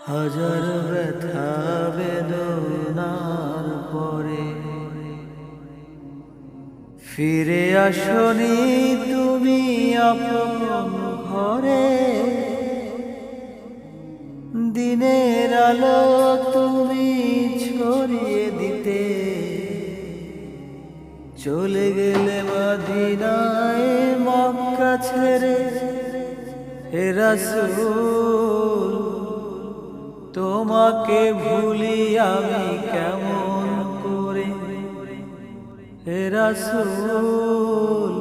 হাজার ব্যথা বেদনার পরে ফিরে আসনি তুমি আপন ঘরে। দিনের আলো তুমি ছড়িয়ে দিতে চলে গেলে মদিনায় মক্কা ছেড়ে। হে রাসূল তোমাকে ভুলি আমি কেমন করে। হে রাসূল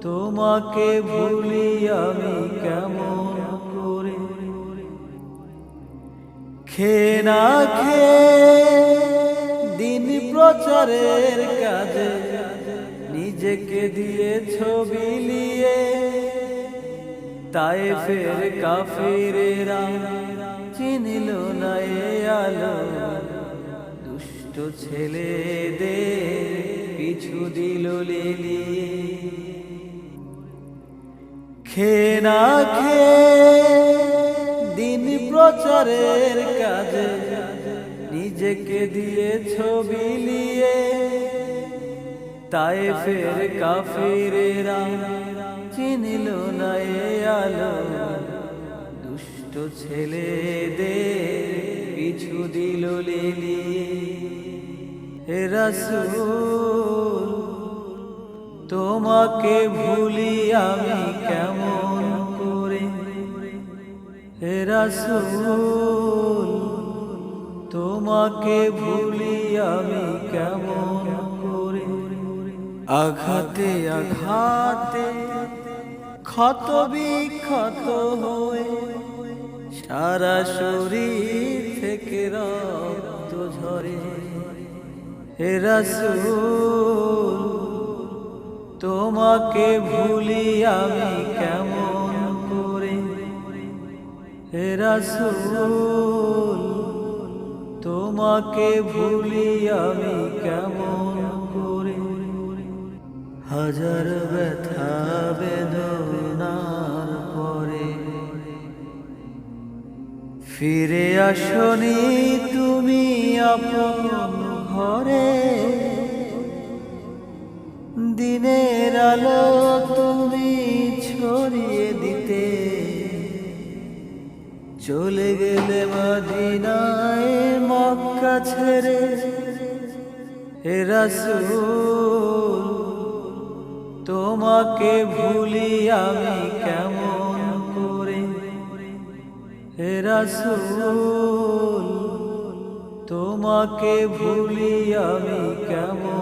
তোমাকে ভুলি আমি কেমন করে। খেয়ে না খেয়ে দিন প্রচারের কাজে নিজেকে দিয়ে ছবি লিয়ে তায়েফের কাফিরেরা চিনিল না এ আলো। দুষ্ট ছেলেদের পিছু দিল লেলিয়ে। খেয়ে না খেয়ে দিন প্রচারের কাজে নিজেকে দিয়ে ছবি লিয়ে তায়েফের কাফিরেরা চিনিল না এ আলো। দুষ্ট ছেলেদের পিছু দিল লেলিয়ে। হে রাসূল তোমাকে ভুলি আমি কেমন করে। হে রাসূল তোমাকে ভুলি আমি কেমন করে। আঘাতে আঘাতে ক্ষত বিক্ষত হয়ে সারা শরীর থেকে রক্ত ঝরে। হে রাসূল তোমাকে ভুলি আমি কেমন করে। হে রাসূল তোমাকে ভুলি আমি কেমন করে। হাজার ব্যথা বেদনার পরে ফিরে আসনি তুমি আপন ঘরে। দিনের আলো তুমি ছড়িয়ে দিতে চলে গেলে মদিনায় মক্কা ছেড়ে। হে রাসূল তোমাকে ভুলি আমি কেমন করে। হে রাসূল তোমাকে ভুলি আমি কেমন